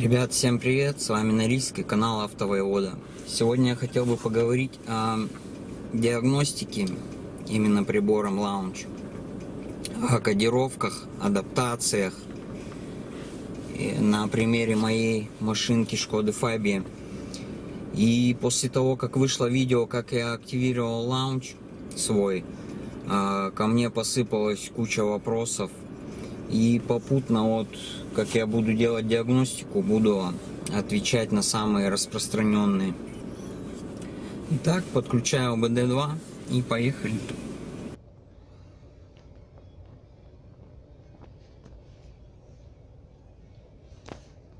Ребят, всем привет, с вами Норильский, канал Автовоевода. Сегодня я хотел бы поговорить о диагностике именно прибором Launch, о кодировках, адаптациях. И на примере моей машинки Шкоды Фабия. И после того, как вышло видео, как я активировал Launch свой, ко мне посыпалась куча вопросов. И попутно, как я буду делать диагностику, буду отвечать на самые распространенные. Итак, подключаю ОБД2 и поехали.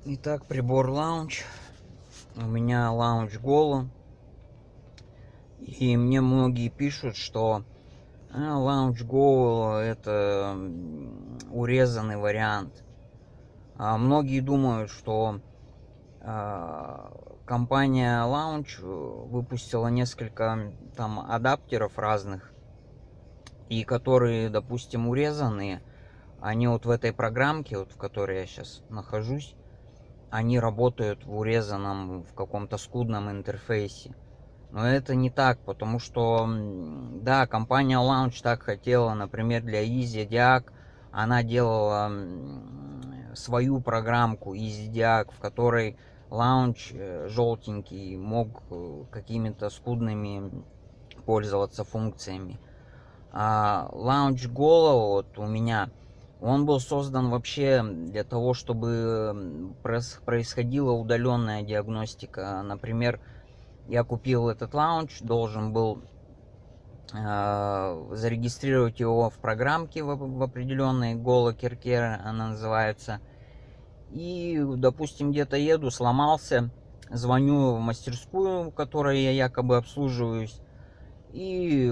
Итак, прибор Launch. У меня Launch Golo. И мне многие пишут, что Launch Golo это урезанный вариант. А многие думают, что компания Launch выпустила несколько там адаптеров разных, и которые, допустим, урезанные, они в этой программке, в которой я сейчас нахожусь, они работают в урезанном, в каком-то скудном интерфейсе. Но это не так, потому что, да, компания Launch так хотела, например, для EasyDiag, она делала свою программку EasyDiag, в которой Launch желтенький мог какими-то скудными пользоваться функциями. А Launch Golo у меня, он был создан вообще для того, чтобы происходила удаленная диагностика. Например, я купил этот Launch, должен был зарегистрировать его в программке в определенной, Golo Kerker она называется. И, допустим, где-то еду, сломался, звоню в мастерскую, в которой я якобы обслуживаюсь, и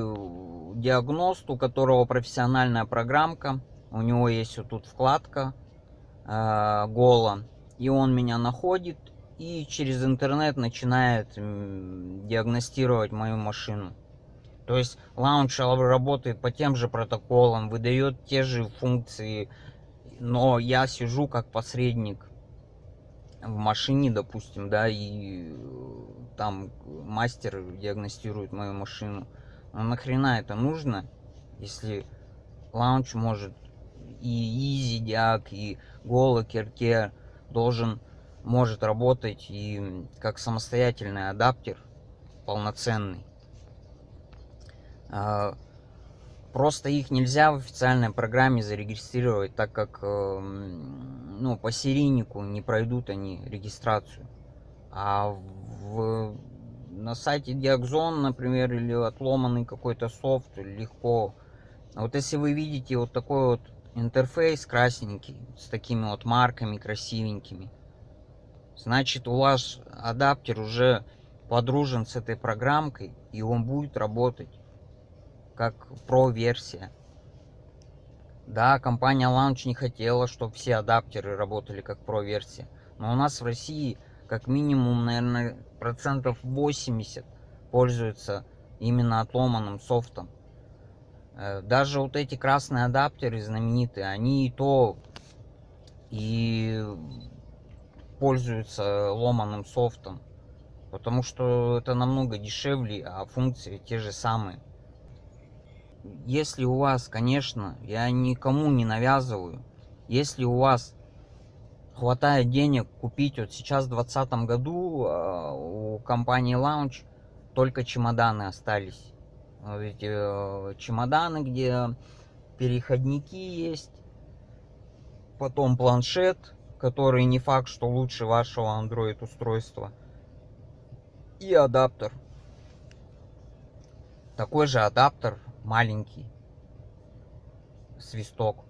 диагност, у которого профессиональная программка, у него есть тут вкладка Golo, и он меня находит и через интернет начинает диагностировать мою машину. То есть Launch работает по тем же протоколам, выдает те же функции, но я сижу как посредник в машине, допустим, да, и там мастер диагностирует мою машину. Но нахрена это нужно, если Launch может и EasyDiag, и Golo Kerker может работать и как самостоятельный адаптер полноценный. Просто их нельзя в официальной программе зарегистрировать, так как по серийнику не пройдут они регистрацию. А на сайте Diagzone, например, или отломанный какой-то софт легко. Если вы видите такой интерфейс красненький с такими марками красивенькими, значит, у вас адаптер уже подружен с этой программкой, и он будет работать как Pro-версия. Да, компания Launch не хотела, чтобы все адаптеры работали как Pro-версия. Но у нас в России как минимум, наверное, 80% пользуются именно отломанным софтом. Даже эти красные адаптеры знаменитые, они и пользуются ломаным софтом, потому что это намного дешевле, а функции те же самые. Если у вас, конечно, я никому не навязываю, если у вас хватает денег купить, сейчас в 2020 году у компании Launch только чемоданы остались. Эти чемоданы, где переходники есть, потом планшет, который не факт, что лучше вашего Android устройства, и адаптер. Такой же адаптер, маленький, свисток.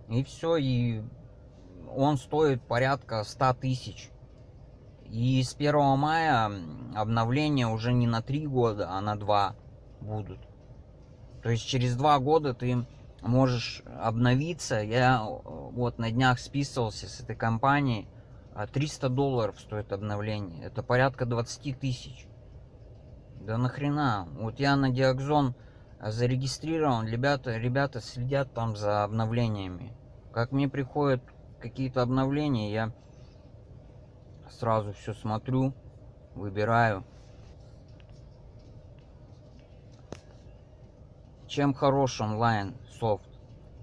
И все, и он стоит порядка 100 тысяч. И с 1 мая обновления уже не на 3 года, а на 2 будут. То есть через 2 года ты можешь обновиться. Я на днях списывался с этой компанией. $300 стоит обновление. Это порядка 20 тысяч. Да нахрена? Я на Diagzone зарегистрирован. Ребята следят там за обновлениями. Как мне приходят какие-то обновления, я Сразу все смотрю, выбираю. Чем хорош онлайн софт?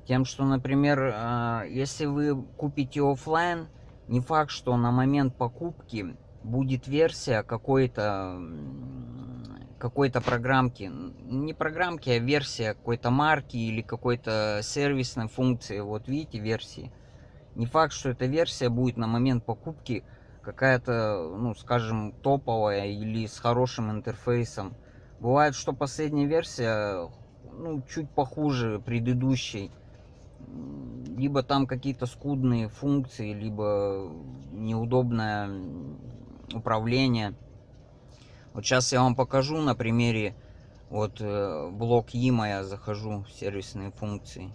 Тем, что, например, если вы купите офлайн, не факт, что на момент покупки будет версия какой-то программки. Не программки, а версия какой-то марки или какой-то сервисной функции. Вот видите, версии. Не факт, что эта версия будет на момент покупки какая-то, ну, скажем, топовая или с хорошим интерфейсом. Бывает, что последняя версия, ну, чуть похуже предыдущей. Либо там какие-то скудные функции, либо неудобное управление. Вот сейчас я вам покажу на примере. Вот блок Има я захожу в сервисные функции.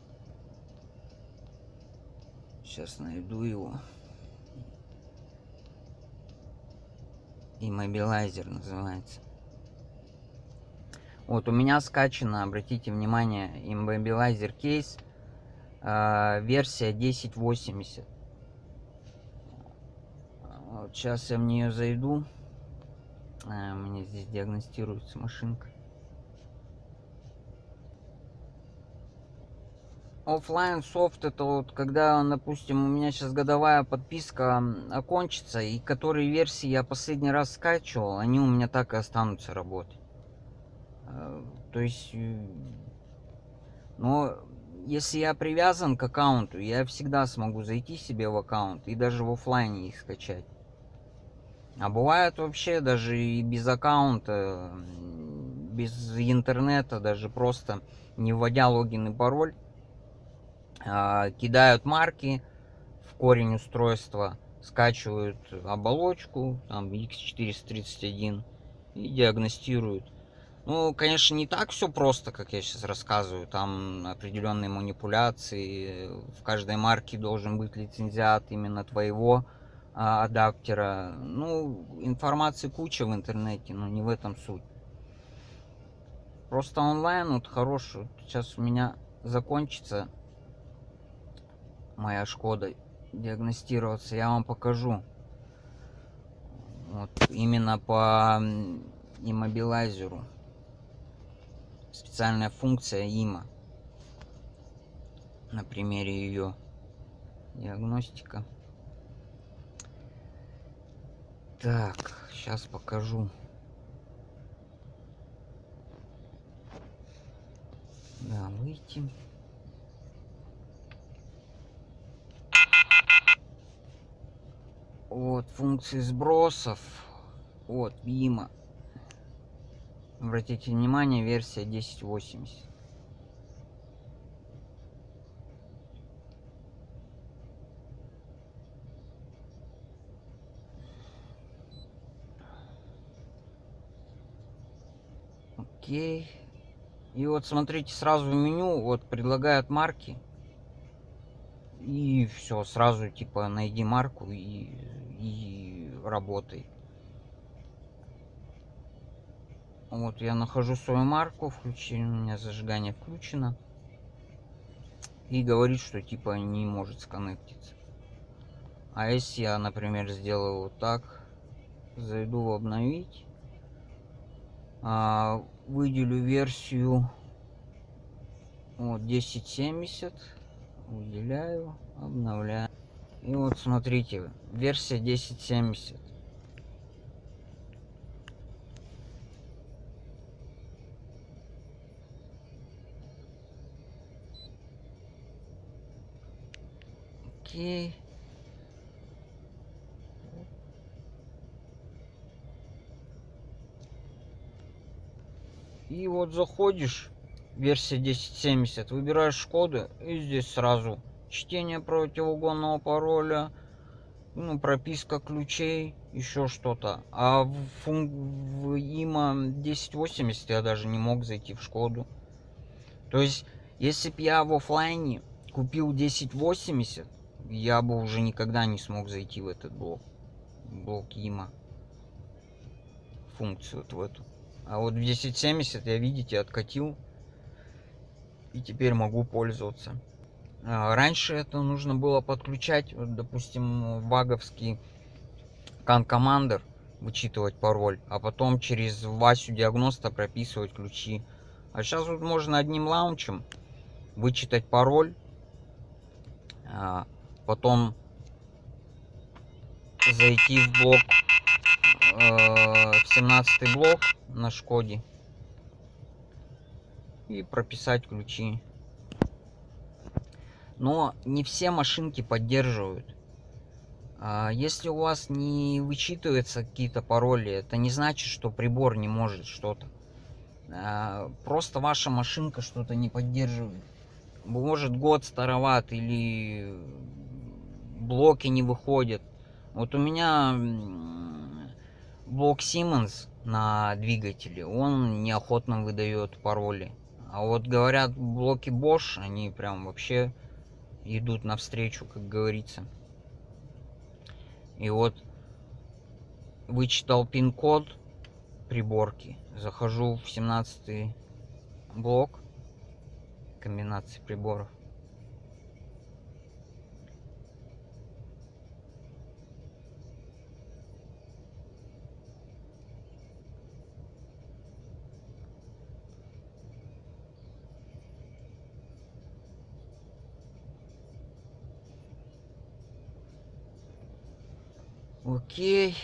Сейчас найду его. Immobilizer называется. Вот у меня скачано, обратите внимание, Immobilizer кейс, версия 1080. Вот сейчас я в нее зайду. У меня здесь диагностируется машинка. Оффлайн софт — это вот когда, допустим, у меня сейчас годовая подписка окончится, и которые версии я последний раз скачивал, они у меня так и останутся работать. То есть, но если я привязан к аккаунту, я всегда смогу зайти себе в аккаунт и даже в оффлайне их скачать. А бывает вообще даже и без аккаунта, без интернета, даже просто не вводя логин и пароль, кидают марки в корень устройства, скачивают оболочку, там X431, и диагностируют. Ну, конечно, не так все просто, как я сейчас рассказываю. Там определенные манипуляции. В каждой марке должен быть лицензиат именно твоего адаптера. Ну, информации куча в интернете, но не в этом суть. Просто онлайн вот хороший. Сейчас у меня закончится моя Шкода диагностироваться. Я вам покажу. Вот именно по иммобилайзеру. Специальная функция има. На примере ее диагностика. Так, сейчас покажу. Да, выйти. Вот функции сбросов. Вот има. Обратите внимание, версия 1080. Окей. И вот смотрите, сразу в меню вот предлагают марки. И все, сразу типа найди марку и работай. Вот я нахожу свою марку, у меня зажигание включено. И говорит, что типа не может сконнектиться. А если я, например, сделаю вот так, зайду в обновить, выделю версию вот 1070, выделяю, обновляю. И вот смотрите, версия 1070. Окей. И вот заходишь, версия 1070, выбираешь Шкоду, и здесь сразу чтение противоугонного пароля, ну, прописка ключей, еще что-то. А в има 1080 я даже не мог зайти в Шкоду. То есть, если бы я в оффлайне купил 1080, я бы уже никогда не смог зайти в этот блок има, функцию вот в эту. А вот в 1070 я, видите, откатил, и теперь могу пользоваться. Раньше это нужно было подключать, вот, допустим, баговский Scan Commander вычитывать пароль, а потом через Васю диагноста прописывать ключи. А сейчас вот можно одним лаунчем вычитать пароль, потом зайти в блок, в 17 блок на Шкоде и прописать ключи. Но не все машинки поддерживают. Если у вас не вычитываются какие-то пароли, это не значит, что прибор не может что-то. Просто ваша машинка что-то не поддерживает. Может, год староват или блоки не выходят. Вот у меня блок Siemens на двигателе, он неохотно выдает пароли. А вот говорят, блоки Bosch, они прям вообще идут навстречу, как говорится. И вот вычитал пин-код приборки, захожу в 17 блок комбинации приборов. Окей.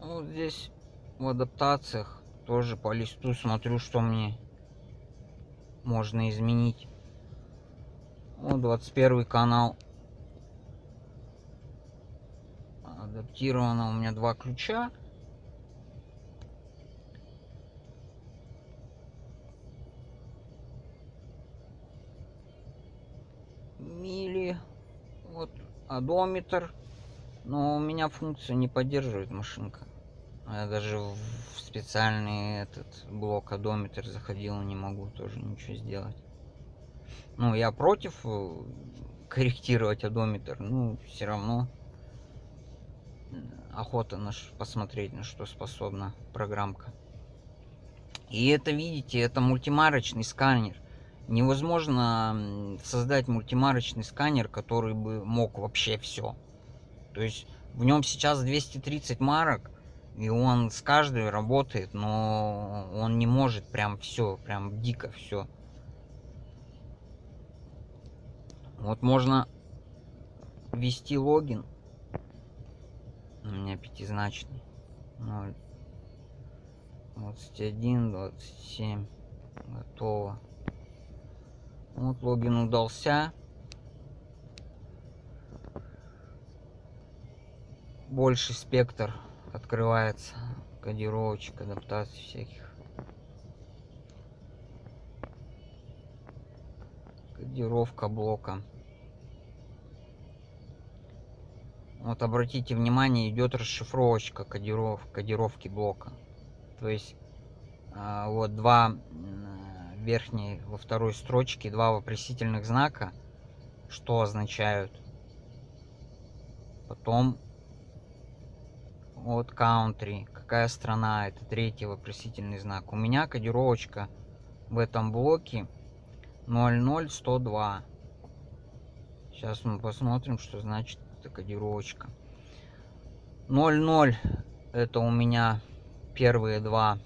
Вот здесь в адаптациях тоже по листу смотрю, что мне можно изменить. Вот 21 канал. Адаптировано у меня 2 ключа. Мили. Вот одометр. Но у меня функцию не поддерживает машинка. Я даже в специальный этот блок одометр заходил, не могу тоже ничего сделать. Ну, я против корректировать одометр, ну, все равно охота посмотреть, на что способна программка. И это, видите, это мультимарочный сканер. Невозможно создать мультимарочный сканер, который бы мог вообще все. То есть в нем сейчас 230 марок, и он с каждой работает, но он не может прям все, прям дико все. Вот можно ввести логин. У меня пятизначный. 0, 21, 27. Готово. Вот логин удался. Больший спектр открывается кодировочек, адаптаций всяких. Кодировка блока. Вот обратите внимание, идет расшифровочка кодировки блока. То есть вот два верхние во второй строчке, 2 вопросительных знака, что означают. Потом вот country, какая страна, это 3-й вопросительный знак. У меня кодировочка в этом блоке 00102. Сейчас мы посмотрим, что значит эта кодировочка. 00 это у меня первые 2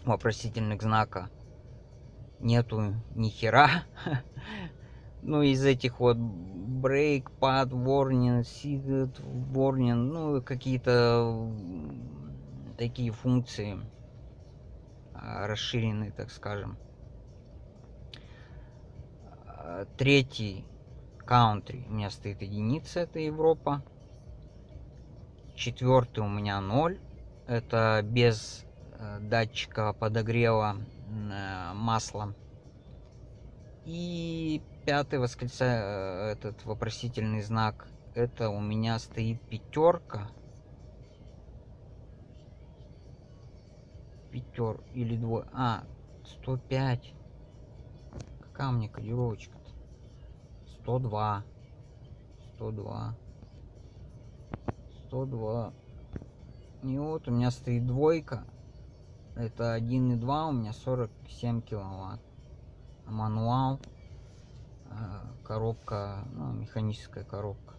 вопросительных знака. Нету ни хера. Ну, из этих вот break, pad, warning, secret, warning, ну, какие-то такие функции расширенные, так скажем. 3-й country у меня стоит единица, это Европа. 4-й у меня 0, это без датчика подогрева масла. И 5-й этот вопросительный знак, это у меня стоит 5 или 2, 105. Какая у меня кодировочка-то? 102. 102. И вот у меня стоит 2. Это 1,2, у меня 47 киловатт. Мануал. коробка, ну, механическая коробка.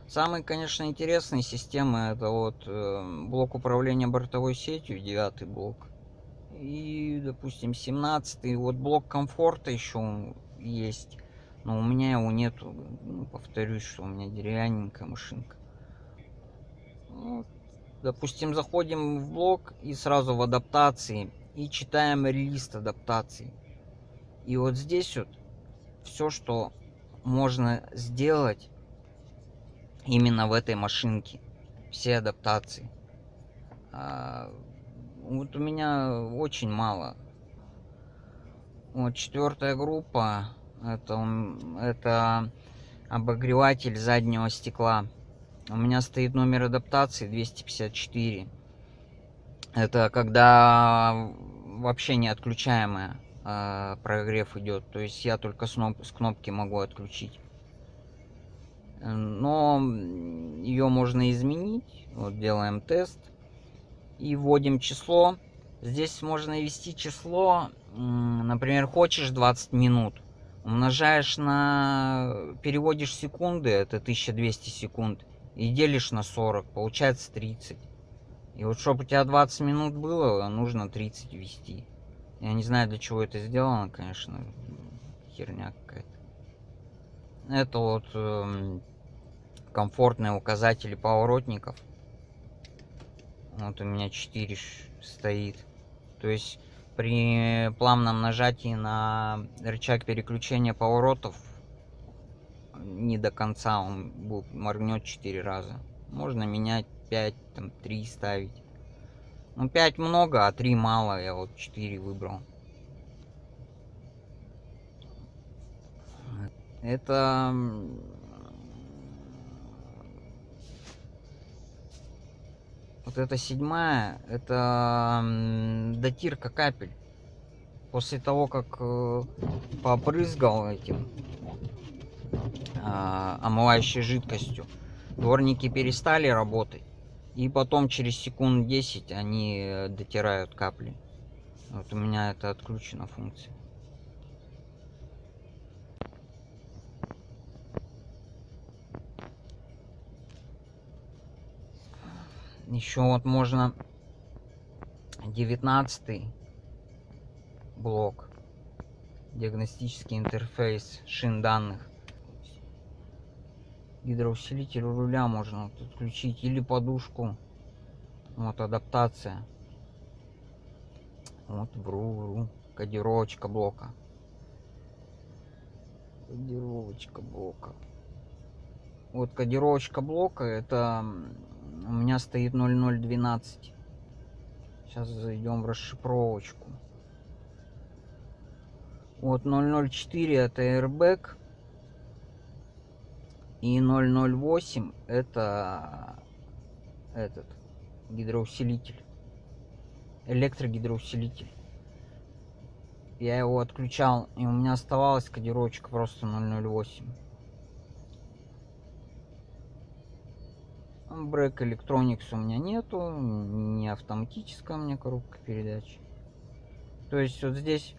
Самые, конечно, интересные системы — это вот блок управления бортовой сетью, 9 блок. И, допустим, 17-й. Вот блок комфорта еще есть. Но у меня его нету. Ну, повторюсь, что у меня деревянненькая машинка. Вот. Допустим, заходим в блок и сразу в адаптации. И читаем лист адаптаций. И вот здесь вот все, что можно сделать именно в этой машинке. Все адаптации. Вот у меня очень мало. Вот 4-я группа. Это обогреватель заднего стекла. У меня стоит номер адаптации 254. Это когда вообще не отключаемая прогрев идет. То есть я только с кнопки могу отключить. Но ее можно изменить. Вот делаем тест. И вводим число. Здесь можно ввести число, например, хочешь 20 минут. Умножаешь на... Переводишь секунды, это 1200 секунд. И делишь на 40, получается 30. И вот чтобы у тебя 20 минут было, нужно 30 ввести. Я не знаю, для чего это сделано, конечно. Херня какая-то. Это вот комфортные указатели поворотников. Вот у меня 4 стоит. То есть при плавном нажатии на рычаг переключения поворотов не до конца он моргнет 4 раза. Можно менять 5, там 3 ставить. Ну 5 много, а 3 мало. Я вот 4 выбрал. Это вот эта 7-я, это дотирка капель. После того, как попрызгал этим омывающей жидкостью, дворники перестали работать. И потом через секунд 10 они дотирают капли. Вот у меня это отключена функция. Еще вот можно 19-й блок. Диагностический интерфейс шин данных. Гидроусилитель у руля можно вот отключить. Или подушку. Вот адаптация. Вот вру. Кодировочка блока. Кодировочка блока. Вот кодировочка блока, это у меня стоит 0012. Сейчас зайдем в расшифровочку. Вот 004 это airbag. И 008 это этот гидроусилитель. Электрогидроусилитель. Я его отключал, и у меня оставалась кодировочка просто 008. Break Electronics у меня нету, не автоматическая у меня коробка передач. То есть вот здесь,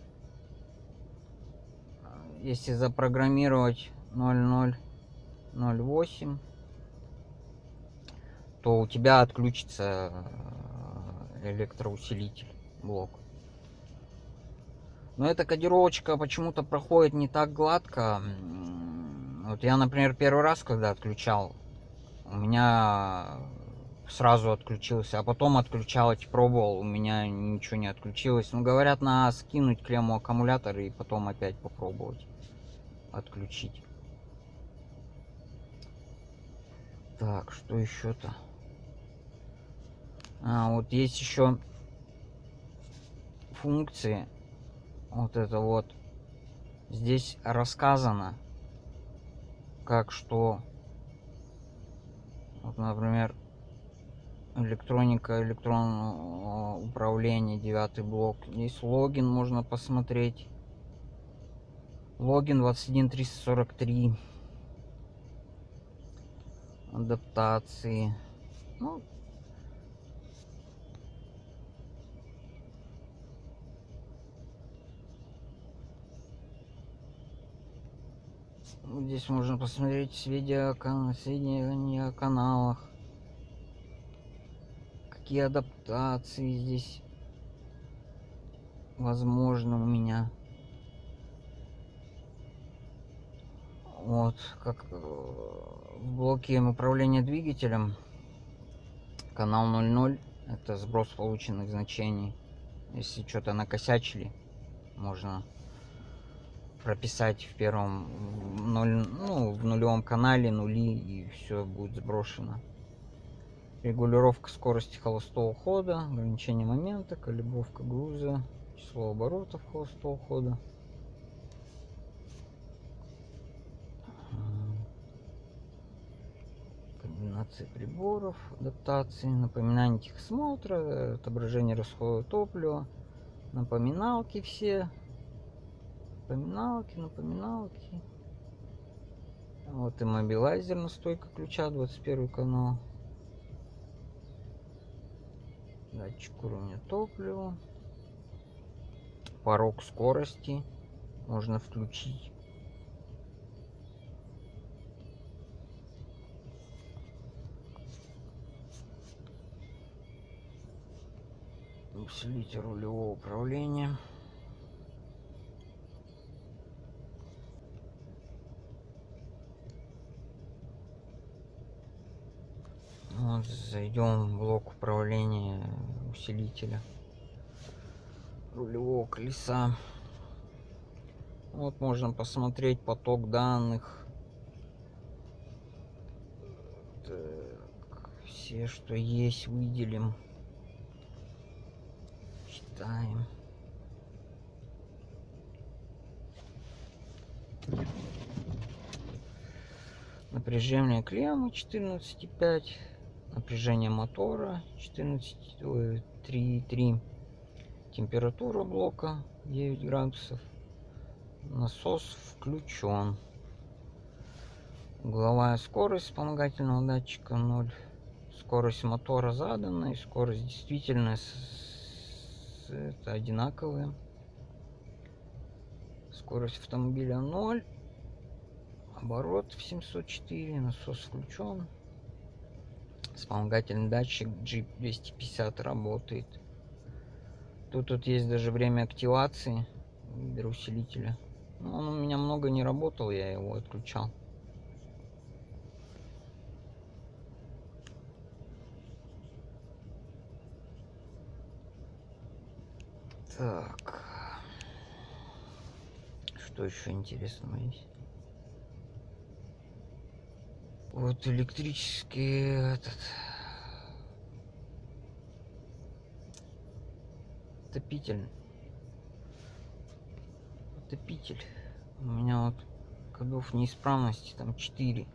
если запрограммировать 0008, то у тебя отключится электроусилитель блок. Но эта кодировочка почему-то проходит не так гладко. Вот я, например, первый раз, когда отключал, у меня сразу отключился, а потом отключал, пробовал, у меня ничего не отключилось. Ну, говорят, надо скинуть клемму аккумулятора и потом опять попробовать отключить. Так, что еще-то? Вот есть еще функции. Вот это вот. Здесь рассказано, как что. Вот, например, электроника, электронное управление, 9 блок. Здесь логин можно посмотреть. Логин 21343. Адаптации. Ну, Здесь можно посмотреть сведения о каналах, какие адаптации здесь возможно у меня. Вот, как в блоке управления двигателем канал 00 это сброс полученных значений. Если что-то накосячили, можно прописать в первом в нулевом канале нули, и все будет сброшено. Регулировка скорости холостого хода, ограничение момента, калибровка груза, число оборотов холостого хода. Комбинации приборов, адаптации, напоминание техосмотра, отображение расхода топлива, напоминалки все. Напоминалки. Вот иммобилайзер, настройка ключа, 21 канал. Датчик уровня топлива. Порог скорости можно включить. Усилитель рулевого управления. Вот, зайдем в блок управления усилителя рулевого колеса. Вот можно посмотреть поток данных. Так, все, что есть, выделим. Читаем. Напряжение клеммы 14,5. Напряжение мотора 3,3. Температура блока 9 градусов. Насос включен. Угловая скорость вспомогательного датчика 0. Скорость мотора заданная, скорость действительно это одинаковые. Скорость автомобиля 0. Оборот в 704. Насос включен. Вспомогательный датчик Jeep 250 работает. Тут есть даже время активации гидроусилителя. Но он у меня много не работал, я его отключал. Так, что еще интересного есть? Вот электрический отопитель. У меня вот кодов неисправности там 4.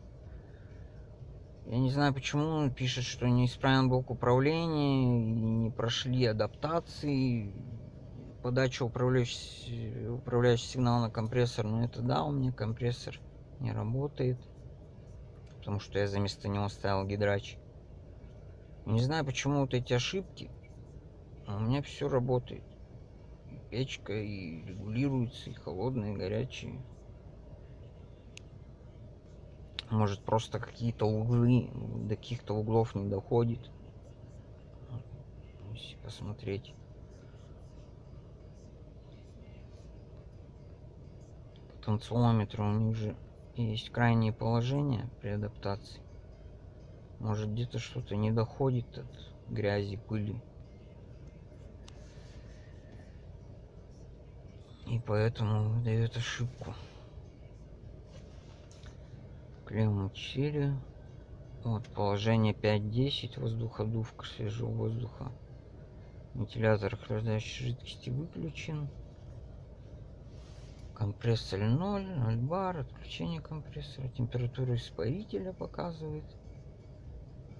Я не знаю, почему он пишет, что неисправен блок управления, и не прошли адаптации, подача управляющий сигнал на компрессор. Но это да, у меня компрессор не работает, потому что я вместо него ставил гидрач. Не знаю, почему вот эти ошибки, но у меня все работает. И печка, и регулируется, и холодные, и горячие. Может, просто какие-то углы, до каких-то углов не доходит. Если посмотреть. Потенциометры у них же есть крайние положения при адаптации. Может, где-то что-то не доходит от грязи, пыли. И поэтому выдает ошибку. Клемма 4. Вот положение 5-10. Воздуходувка свежего воздуха. Вентилятор охлаждающей жидкости выключен. Компрессор 0 бар. Отключение компрессора. Температура испарителя показывает.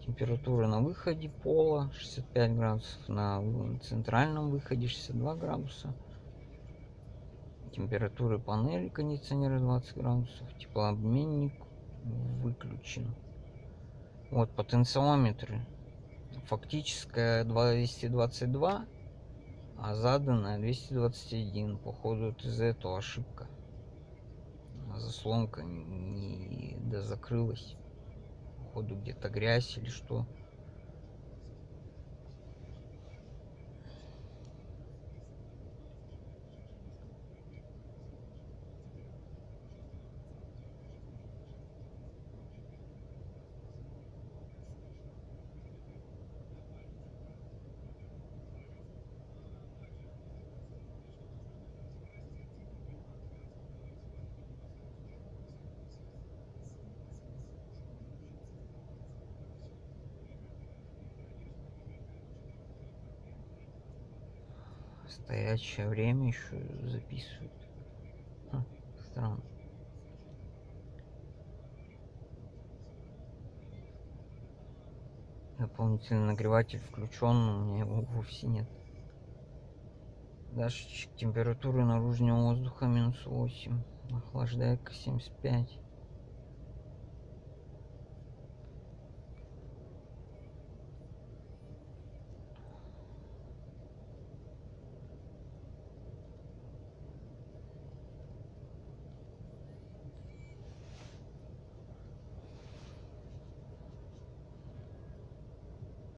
Температура на выходе пола 65 градусов. На центральном выходе 62 градуса. Температура панели кондиционера 20 градусов. Теплообменник выключен. Вот потенциометры. Фактическая 222, а заданная 221. Походу, вот из-за этого ошибка. заслонка не дозакрылась. Походу где-то грязь или что. Стоячее время еще записывают. Странно. Дополнительный нагреватель включен, но у меня его вовсе нет. Датчик температуры наружного воздуха -8. Охлаждайка 75.